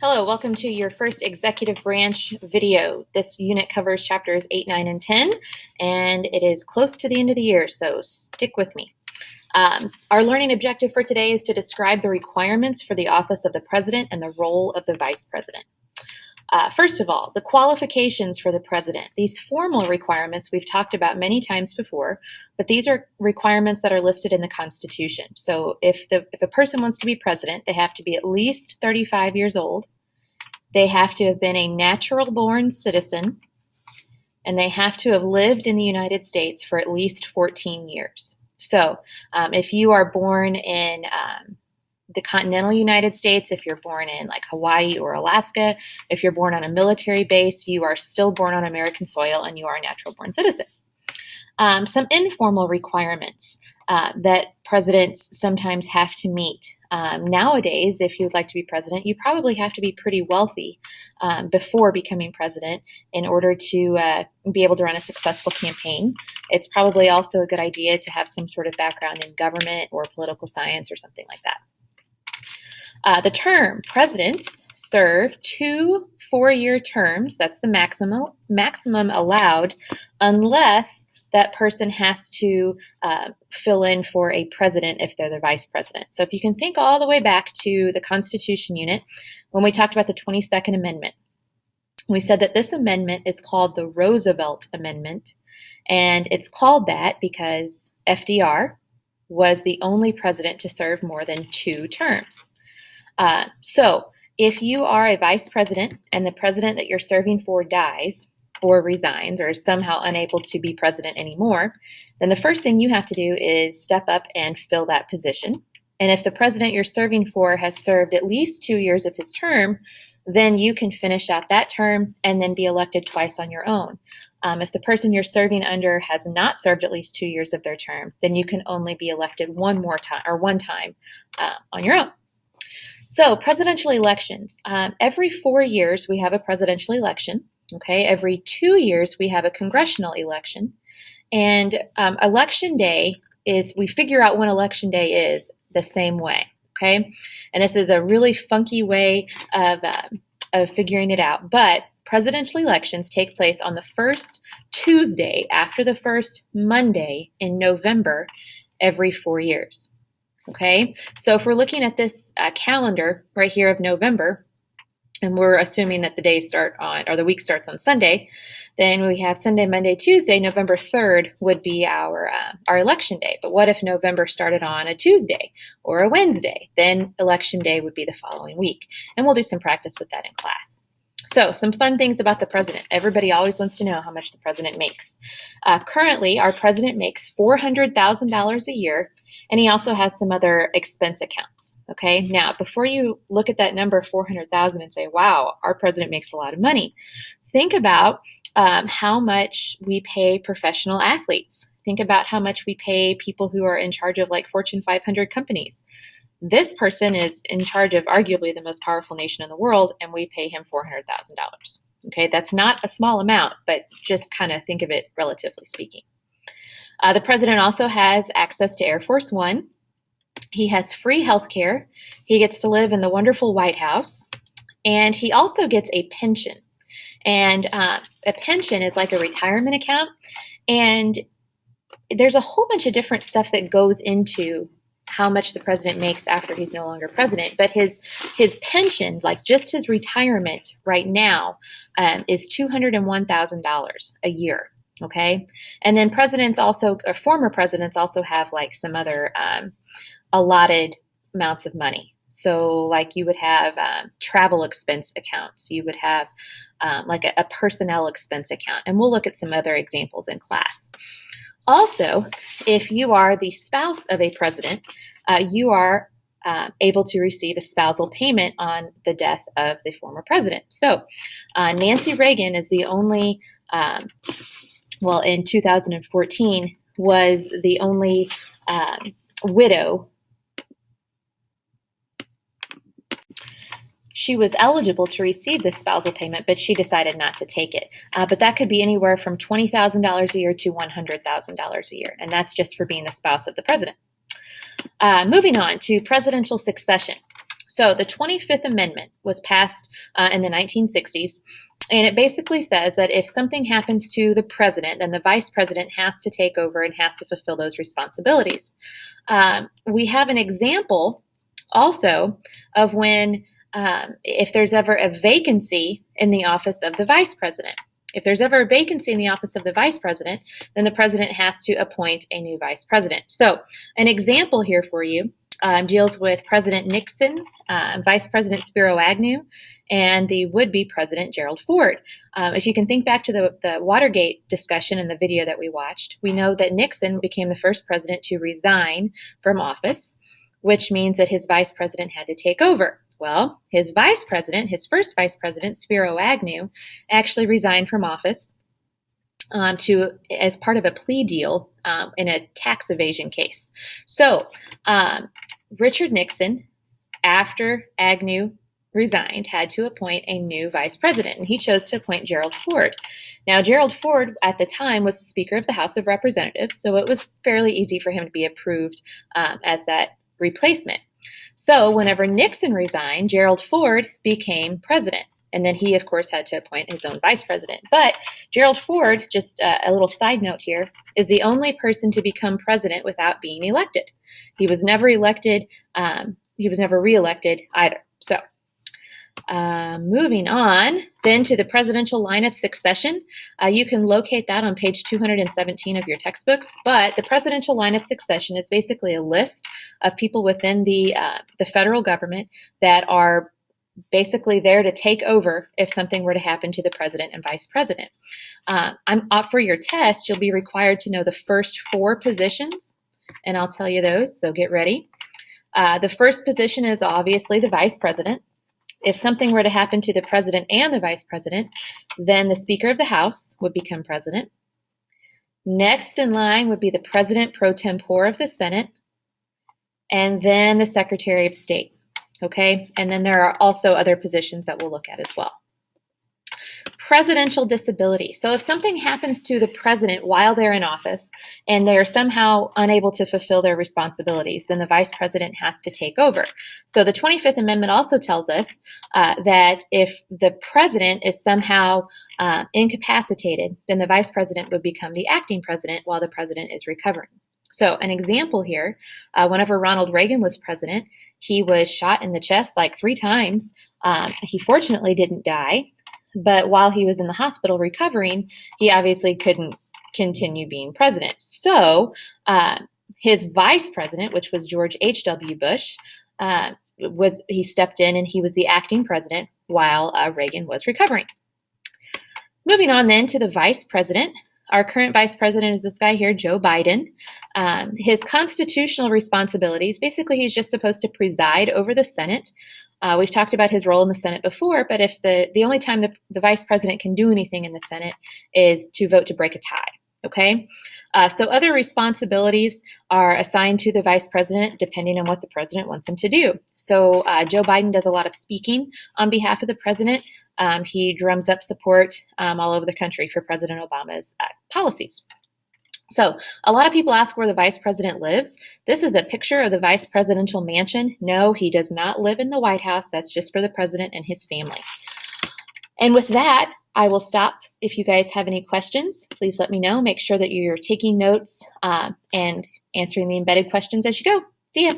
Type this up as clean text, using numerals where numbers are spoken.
Hello, welcome to your first executive branch video. This unit covers chapters 8, 9, and 10, and it is close to the end of the year, so stick with me. Our learning objective for today is to describe the requirements for the office of the president and the role of the vice president. First of all, the qualifications for the president. These formal requirements we've talked about many times before, but these are requirements that are listed in the Constitution. So if a person wants to be president, they have to be at least 35 years old. They have to have been a natural-born citizen, and they have to have lived in the United States for at least 14 years. So if you are born in the continental United States, if you're born in like Hawaii or Alaska, if you're born on a military base, you are still born on American soil and you are a natural-born citizen. Some informal requirements that presidents sometimes have to meet. Nowadays, if you would like to be president, you probably have to be pretty wealthy before becoming president in order to be able to run a successful campaign. It's probably also a good idea to have some sort of background in government or political science or something like that. The term, presidents serve 2 4-year terms. That's the maximum allowed, unless that person has to fill in for a president if they're the vice president. So if you can think all the way back to the Constitution unit, when we talked about the 22nd Amendment, we said that this amendment is called the Roosevelt Amendment, and it's called that because FDR was the only president to serve more than 2 terms. So if you are a vice president and the president that you're serving for dies or resigns or is somehow unable to be president anymore, then the first thing you have to do is step up and fill that position. And if the president you're serving for has served at least 2 years of his term, then you can finish out that term and then be elected twice on your own. If the person you're serving under has not served at least 2 years of their term, then you can only be elected one time on your own. So presidential elections. Every 4 years we have a presidential election. Okay, every 2 years we have a congressional election. And election day is, we figure out when election day is the same way. Okay, and this is a really funky way of figuring it out. But presidential elections take place on the first Tuesday after the first Monday in November every 4 years. Okay, so if we're looking at this calendar right here of November, and we're assuming that the days start on, or the week starts on Sunday, then we have Sunday, Monday, Tuesday. November 3rd would be our election day. But what if November started on a Tuesday or a Wednesday? Then election day would be the following week. And we'll do some practice with that in class. So some fun things about the president. Everybody always wants to know how much the president makes. Currently, our president makes $400,000 a year, and he also has some other expense accounts. Okay, now before you look at that number 400,000 and say, wow, our president makes a lot of money, think about how much we pay professional athletes. Think about how much we pay people who are in charge of like Fortune 500 companies. This person is in charge of arguably the most powerful nation in the world, and we pay him $400,000. Okay, that's not a small amount, but just kind of think of it relatively speaking. The president also has access to Air Force One. He has free health care. He gets to live in the wonderful White House, and he also gets a pension. And a pension is like a retirement account, and there's a whole bunch of different stuff that goes into how much the president makes after he's no longer president. But his pension, like just his retirement right now, is $201,000 a year. Okay. And then presidents also, or former presidents also have like some other allotted amounts of money. So like you would have travel expense accounts. You would have like a personnel expense account. And we'll look at some other examples in class. Also, if you are the spouse of a president, you are able to receive a spousal payment on the death of the former president. So Nancy Reagan is the only, in 2014, was the only widow. She was eligible to receive the spousal payment, but she decided not to take it. But that could be anywhere from $20,000 a year to $100,000 a year, and that's just for being the spouse of the president. Moving on to presidential succession. So the 25th Amendment was passed in the 1960s. And it basically says that if something happens to the president, then the vice president has to take over and has to fulfill those responsibilities. We have an example also of when, if there's ever a vacancy in the office of the vice president. If there's ever a vacancy in the office of the vice president, then the president has to appoint a new vice president. So an example here for you deals with President Nixon, Vice President Spiro Agnew, and the would-be President Gerald Ford. If you can think back to the Watergate discussion in the video that we watched, we know that Nixon became the first president to resign from office, which means that his vice president had to take over. Well, his vice president, his first vice president, Spiro Agnew, actually resigned from office as part of a plea deal in a tax evasion case. So Richard Nixon, after Agnew resigned, had to appoint a new vice president, and he chose to appoint Gerald Ford. Now, Gerald Ford at the time was the Speaker of the House of Representatives, so it was fairly easy for him to be approved as that replacement. So whenever Nixon resigned, Gerald Ford became president. And then he, of course, had to appoint his own vice president. But Gerald Ford, just a little side note here, is the only person to become president without being elected. He was never elected. He was never reelected either. So moving on then to the presidential line of succession. You can locate that on page 217 of your textbooks. But the presidential line of succession is basically a list of people within the federal government that are basically there to take over if something were to happen to the president and vice president. For your test, you'll be required to know the first 4 positions, and I'll tell you those, so get ready. The first position is obviously the vice president. If something were to happen to the president and the vice president, then the Speaker of the House would become president. Next in line would be the president pro tempore of the Senate, and then the Secretary of State. Okay, and then there are also other positions that we'll look at as well. Presidential disability. So if something happens to the president while they're in office and they're somehow unable to fulfill their responsibilities, then the vice president has to take over. So the 25th Amendment also tells us that if the president is somehow incapacitated, then the vice president would become the acting president while the president is recovering. So an example here, whenever Ronald Reagan was president, he was shot in the chest like 3 times. He fortunately didn't die, but while he was in the hospital recovering, he obviously couldn't continue being president. So his vice president, which was George H.W. Bush, he stepped in and he was the acting president while Reagan was recovering. Moving on then to the vice president. Our current vice president is this guy here, Joe Biden. His constitutional responsibilities, basically he's just supposed to preside over the Senate. We've talked about his role in the Senate before, but if the only time the vice president can do anything in the Senate is to vote to break a tie, okay? So other responsibilities are assigned to the vice president depending on what the president wants him to do. So Joe Biden does a lot of speaking on behalf of the president. He drums up support all over the country for President Obama's policies. So a lot of people ask where the vice president lives. This is a picture of the vice presidential mansion. No, he does not live in the White House. That's just for the president and his family. And with that, I will stop. If you guys have any questions, please let me know. Make sure that you're taking notes and answering the embedded questions as you go. See ya.